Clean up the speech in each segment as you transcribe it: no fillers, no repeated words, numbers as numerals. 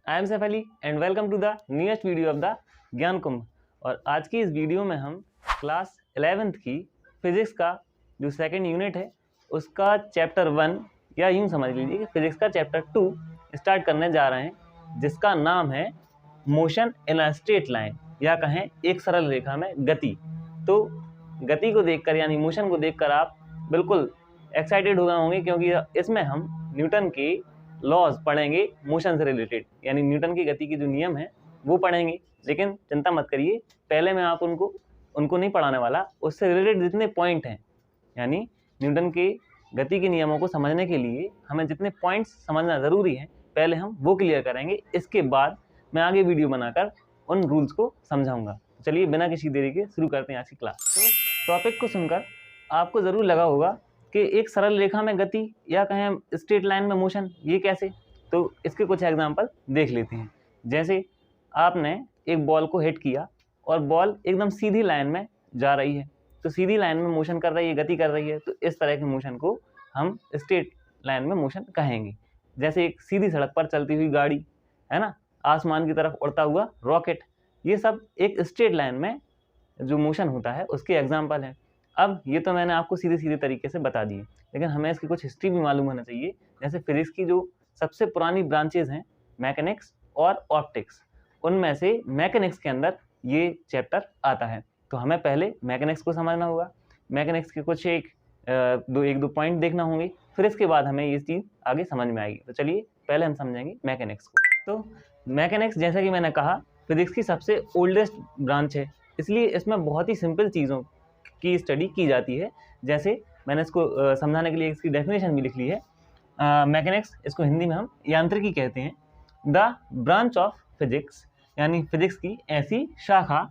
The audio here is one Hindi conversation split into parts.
I am Saif Ali and welcome to the newest video of the Gyan Kumbh. और आज की इस वीडियो में हम क्लास 11th की फिजिक्स का जो सेकंड यूनिट है उसका चैप्टर 1 या यूं समझ लीजिए कि फिजिक्स का चैप्टर 2 स्टार्ट करने जा रहे हैं, जिसका नाम है motion in a straight line, या कहें एक सरल रेखा में गति। तो गति को देखकर यानी मोशन को देखकर आप बिल्कुल एक्साइटेड हो गए होंगे, क्योंकि इसमें हम न्यूटन के लॉज पढ़ेंगे मोशन से रिलेटेड, यानी न्यूटन की गति के जो नियम है वो पढ़ेंगे। लेकिन चिंता मत करिए, पहले मैं आप उनको नहीं पढ़ाने वाला। उससे रिलेटेड जितने पॉइंट हैं, यानी न्यूटन के गति के नियमों को समझने के लिए हमें जितने पॉइंट्स समझना ज़रूरी है, पहले हम वो क्लियर करेंगे। इसके बाद मैं आगे वीडियो बनाकर उन रूल्स को समझाऊंगा। चलिए बिना किसी देरी के शुरू करते हैं आज की क्लास। तो टॉपिक को सुनकर आपको ज़रूर लगा होगा कि एक सरल रेखा में गति या कहें स्ट्रेट लाइन में मोशन, ये कैसे। तो इसके कुछ एग्जांपल देख लेते हैं। जैसे आपने एक बॉल को हिट किया और बॉल एकदम सीधी लाइन में जा रही है, तो सीधी लाइन में मोशन कर रही है, गति कर रही है, तो इस तरह के मोशन को हम स्ट्रेट लाइन में मोशन कहेंगे। जैसे एक सीधी सड़क पर चलती हुई गाड़ी है ना, आसमान की तरफ उड़ता हुआ रॉकेट, ये सब एक स्ट्रेट लाइन में जो मोशन होता है उसके एग्जाम्पल हैं। अब ये तो मैंने आपको सीधे सीधे तरीके से बता दिए, लेकिन हमें इसकी कुछ हिस्ट्री भी मालूम होना चाहिए। जैसे फिजिक्स की जो सबसे पुरानी ब्रांचेज हैं मैकेनिक्स और ऑप्टिक्स, उनमें से मैकेनिक्स के अंदर ये चैप्टर आता है। तो हमें पहले मैकेनिक्स को समझना होगा, मैकेनिक्स के कुछ एक दो पॉइंट देखना होंगे, फिर इसके बाद हमें ये चीज़ आगे समझ में आएगी। तो चलिए पहले हम समझेंगे मैकेनिक्स को। तो मैकेनिक्स, जैसा कि मैंने कहा, फिजिक्स की सबसे ओल्डेस्ट ब्रांच है, इसलिए इसमें बहुत ही सिंपल चीज़ों की स्टडी की जाती है। जैसे मैंने इसको समझाने के लिए इसकी डेफिनेशन भी लिख ली है। मैकेनिक्स, इसको हिंदी में हम यांत्रिकी कहते हैं। द ब्रांच ऑफ फिजिक्स, यानी फिजिक्स की ऐसी शाखा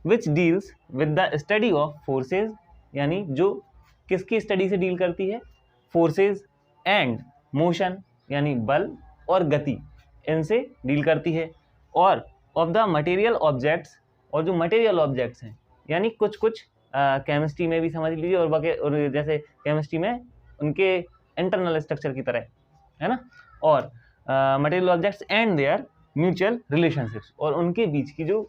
which deals with the study of forces, यानी जो किसकी स्टडी से डील करती है, फोर्सेज एंड मोशन, यानी बल और गति, इनसे डील करती है। और ऑफ द मटेरियल ऑब्जेक्ट्स, और जो मटेरियल ऑब्जेक्ट्स हैं, यानी कुछ कुछ केमिस्ट्री में भी समझ लीजिए, और जैसे केमिस्ट्री में उनके इंटरनल स्ट्रक्चर की तरह है ना, और material objects and there mutual relationships, और उनके बीच की जो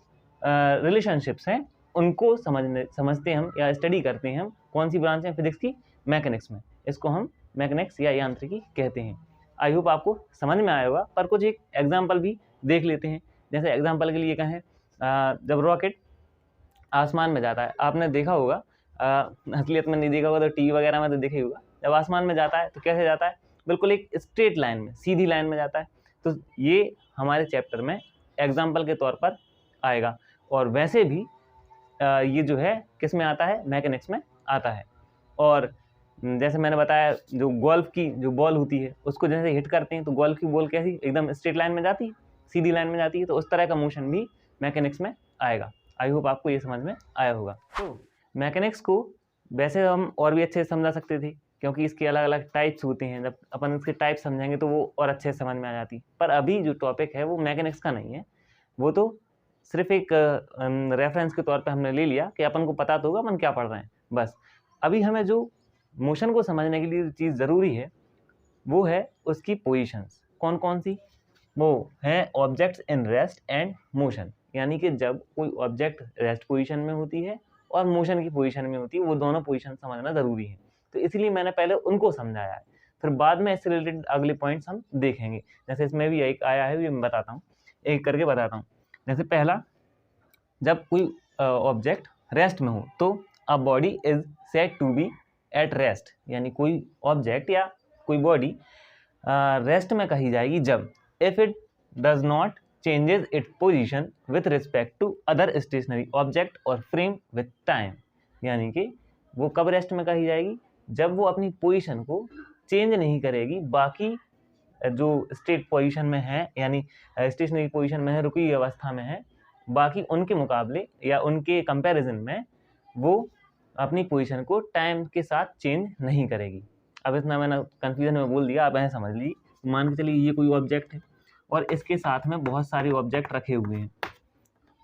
रिलेशनशिप्स हैं उनको समझते हम या स्टडी करते हैं हम। कौन सी ब्रांच है फिजिक्स की? मैकेनिक्स में। इसको हम मैकेनिक्स या यांत्रिकी कहते हैं। आई होप आपको समझ में आया होगा, पर कुछ एक एग्जाम्पल भी देख लेते हैं। जैसे एग्जाम्पल के लिए कहें, जब रॉकेट आसमान में जाता है, आपने देखा होगा, असलियत में नहीं देखा होगा तो टीवी वगैरह में तो देखा ही होगा। जब आसमान में जाता है तो कैसे जाता है? बिल्कुल एक स्ट्रेट लाइन में, सीधी लाइन में जाता है। तो ये हमारे चैप्टर में एग्जाम्पल के तौर पर आएगा। और वैसे भी ये जो है किस में आता है? मैकेनिक्स में आता है। और जैसे मैंने बताया, जो गोल्फ की जो बॉल होती है उसको जैसे हिट करते हैं तो गोल्फ की बॉल कैसी एकदम स्ट्रेट लाइन में जाती है, सीधी लाइन में जाती है। तो उस तरह का मोशन भी मैकेनिक्स में आएगा। आई होप आपको ये समझ में आया होगा। तो मैकेनिक्स को वैसे हम और भी अच्छे से समझा सकते थे, क्योंकि इसके अलग अलग टाइप्स होते हैं। जब अपन इसके टाइप समझेंगे तो वो और अच्छे से समझ में आ जाती। पर अभी जो टॉपिक है वो मैकेनिक्स का नहीं है, वो तो सिर्फ एक रेफरेंस के तौर पे हमने ले लिया कि अपन को पता तो होगा अपन क्या पढ़ रहे हैं, बस। अभी हमें जो मोशन को समझने के लिए जो चीज़ ज़रूरी है वो है उसकी पोजीशंस। कौन कौन सी? वो है objects in rest and motion, यानी कि जब कोई ऑब्जेक्ट रेस्ट पोजीशन में होती है और मोशन की पोजीशन में होती है, वो दोनों पोजीशन समझना ज़रूरी है। तो इसलिए मैंने पहले उनको समझाया है, फिर बाद में इससे रिलेटेड अगले पॉइंट्स हम देखेंगे। जैसे इसमें भी एक आया है, ये मैं बताता हूँ, एक करके बताता हूँ। जैसे पहला, जब कोई ऑब्जेक्ट रेस्ट में हो तो a body is said to be at rest, यानी कोई ऑब्जेक्ट या कोई बॉडी रेस्ट में कही जाएगी जब if it does not changes it position with respect to other stationary object और फ्रेम विथ टाइम, यानी कि वो कब रेस्ट में कही जाएगी? जब वो अपनी पोजीशन को चेंज नहीं करेगी बाकी जो स्टेट पोजीशन में है, यानी स्टेशनरी पोजीशन में है, रुकी हुई अवस्था में है, बाकी उनके मुकाबले या उनके कंपैरिजन में वो अपनी पोजीशन को टाइम के साथ चेंज नहीं करेगी। अब इतना मैंने कन्फ्यूजन में बोल दिया, अब ऐसे समझ लीजिए। मान के चलिए ये कोई ऑब्जेक्ट है और इसके साथ में बहुत सारे ऑब्जेक्ट रखे हुए हैं,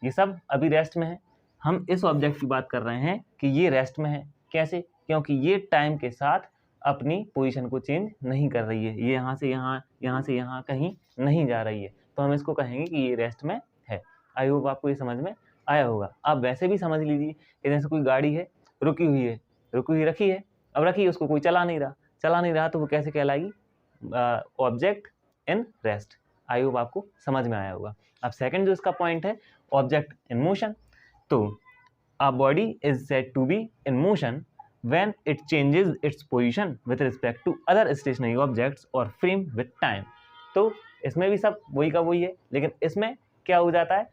ये सब अभी रेस्ट में है। हम इस ऑब्जेक्ट की बात कर रहे हैं कि ये रेस्ट में है। कैसे? क्योंकि ये टाइम के साथ अपनी पोजीशन को चेंज नहीं कर रही है, ये यहाँ से यहाँ, यहाँ से यहाँ कहीं नहीं जा रही है। तो हम इसको कहेंगे कि ये रेस्ट में है। आई होप आपको ये समझ में आया होगा। आप वैसे भी समझ लीजिए कि जैसे कोई गाड़ी है, रुकी हुई रखी है, अब रखी है, उसको कोई चला नहीं रहा तो वो कैसे कहलाएगी? Object in rest. I hope आपको समझ में आया होगा। अब सेकंड जो इसका पॉइंट है, ऑब्जेक्ट इन मोशन। तो a body is said to be in motion when it changes its position with respect to other stationary objects or frame with time। तो इसमें भी सब वही का वही है, लेकिन इसमें क्या हो जाता है,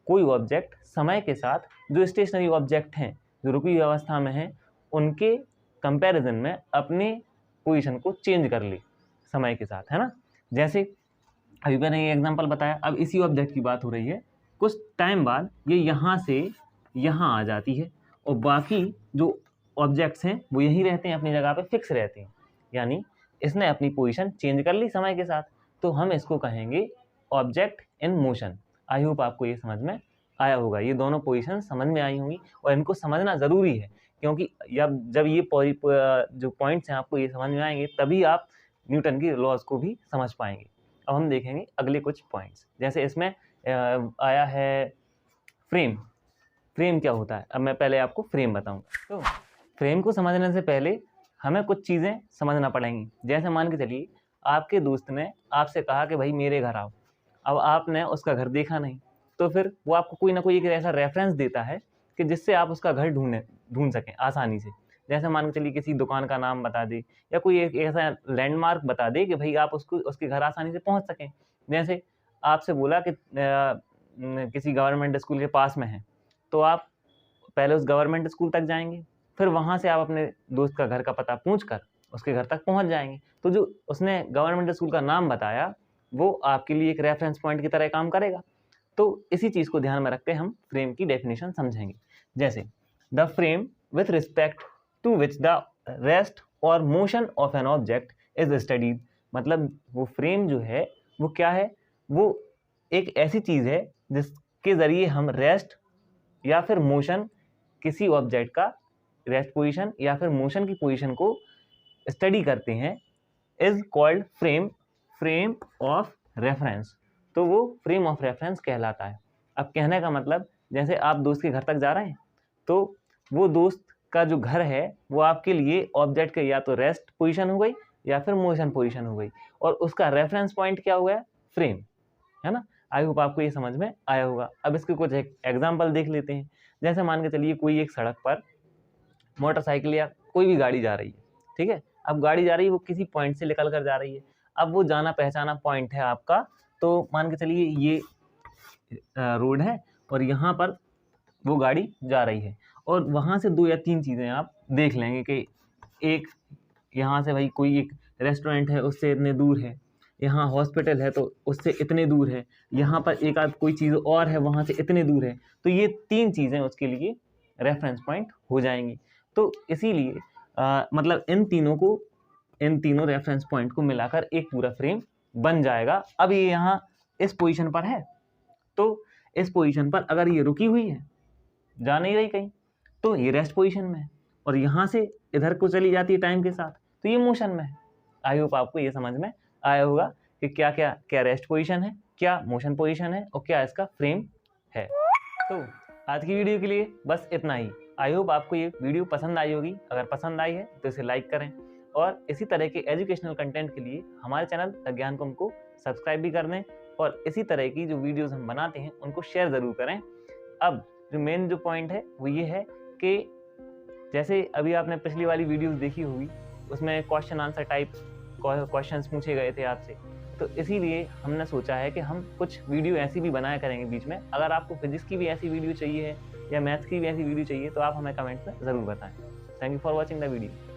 कोई ऑब्जेक्ट समय के साथ जो स्टेशनरी ऑब्जेक्ट हैं, जो रुकी हुई अवस्था में हैं, उनके कंपैरिजन में अपने पोजीशन को चेंज कर ले समय के साथ, है ना। जैसे अभी मैंने ये एग्जांपल बताया, अब इसी ऑब्जेक्ट की बात हो रही है, कुछ टाइम बाद ये यहाँ से यहाँ आ जाती है और बाकी जो ऑब्जेक्ट्स हैं वो यहीं रहते हैं, अपनी जगह पे फिक्स रहते हैं, यानी इसने अपनी पोजीशन चेंज कर ली समय के साथ, तो हम इसको कहेंगे object in motion. I hope आपको ये समझ में आया होगा। ये दोनों पोजीशन समझ में आई होंगी और इनको समझना ज़रूरी है, क्योंकि जब ये जो पॉइंट्स हैं आपको ये समझ में आएंगे, तभी आप न्यूटन की लॉज को भी समझ पाएंगे। अब हम देखेंगे अगले कुछ पॉइंट्स। जैसे इसमें आया है फ्रेम क्या होता है। अब मैं पहले आपको फ्रेम बताऊंगा। तो फ्रेम को समझने से पहले हमें कुछ चीज़ें समझना पड़ेंगी। जैसे मान के चलिए आपके दोस्त ने आपसे कहा कि भाई मेरे घर आओ, अब आपने उसका घर देखा नहीं, तो फिर वो आपको कोई ना कोई एक ऐसा रेफरेंस देता है कि जिससे आप उसका घर ढूंढ सकें आसानी से। जैसे मान के चलिए किसी दुकान का नाम बता दे या कोई एक ऐसा लैंडमार्क बता दे कि भाई आप उसके घर आसानी से पहुँच सकें। जैसे आपसे बोला कि किसी गवर्नमेंट स्कूल के पास में है, तो आप पहले उस गवर्नमेंट स्कूल तक जाएंगे, फिर वहाँ से आप अपने दोस्त का घर का पता पूछकर उसके घर तक पहुँच जाएंगे। तो जो उसने गवर्नमेंट स्कूल का नाम बताया वो आपके लिए एक रेफरेंस पॉइंट की तरह काम करेगा। तो इसी चीज़ को ध्यान में रखते हम फ्रेम की डेफिनेशन समझेंगे। जैसे the frame with respect to which the rest और motion of an object is studied. मतलब वो फ्रेम जो है वो क्या है, वो एक ऐसी चीज़ है जिसके ज़रिए हम रेस्ट या फिर मोशन किसी ऑब्जेक्ट का रेस्ट पोजीशन या फिर मोशन की पोजीशन को स्टडी करते हैं, is called frame of reference. तो वो फ्रेम ऑफ रेफरेंस कहलाता है। अब कहने का मतलब, जैसे आप दोस्त के घर तक जा रहे हैं, तो वो दोस्त का जो घर है वो आपके लिए ऑब्जेक्ट के या तो रेस्ट पोजीशन हो गई या फिर मोशन पोजीशन हो गई, और उसका रेफरेंस पॉइंट क्या हुआ है, फ्रेम, है ना। आई होप आपको ये समझ में आया होगा। अब इसके कुछ एग्जाम्पल देख लेते हैं। जैसे मान के चलिए कोई एक सड़क पर मोटरसाइकिल या कोई भी गाड़ी जा रही है, ठीक है। अब गाड़ी जा रही है, वो किसी पॉइंट से निकल कर जा रही है। अब वो जाना पहचाना पॉइंट है आपका, तो मान के चलिए ये रोड है और यहाँ पर वो गाड़ी जा रही है, और वहाँ से 2 या 3 चीज़ें आप देख लेंगे कि एक यहाँ से भाई कोई एक रेस्टोरेंट है उससे इतने दूर है, यहाँ हॉस्पिटल है तो उससे इतने दूर है, यहाँ पर एक आध कोई चीज़ और है वहाँ से इतने दूर है। तो ये 3 चीज़ें उसके लिए रेफरेंस पॉइंट हो जाएंगी। तो इसीलिए मतलब इन तीनों रेफरेंस पॉइंट को मिलाकर एक पूरा फ्रेम बन जाएगा। अब ये यहाँ इस पोजीशन पर है, तो इस पोजीशन पर अगर ये रुकी हुई है, जा नहीं रही कहीं, तो ये रेस्ट पोजीशन में है, और यहाँ से इधर को चली जाती है टाइम के साथ, तो ये मोशन में है। आई होप आपको ये समझ में आया होगा कि क्या रेस्ट पोजीशन है, क्या मोशन पोजीशन है और क्या इसका फ्रेम है। तो आज की वीडियो के लिए बस इतना ही। आई होप आपको ये वीडियो पसंद आई होगी। अगर पसंद आई है तो इसे लाइक करें, और इसी तरह के एजुकेशनल कंटेंट के लिए हमारे चैनल द ज्ञानकुंभ को सब्सक्राइब भी कर दें, और इसी तरह की जो वीडियोस हम बनाते हैं उनको शेयर ज़रूर करें। अब जो मेन जो पॉइंट है वो ये है कि जैसे अभी आपने पिछली वाली वीडियोस देखी होगी, उसमें क्वेश्चन आंसर टाइप क्वेश्चंस पूछे गए थे आपसे, तो इसीलिए हमने सोचा है कि हम कुछ वीडियो ऐसी भी बनाया करेंगे बीच में। अगर आपको फिजिक्स की भी ऐसी वीडियो चाहिए है या मैथ्स की भी ऐसी वीडियो चाहिए तो आप हमें कमेंट्स में ज़रूर बताएं। Thank you for watching the video.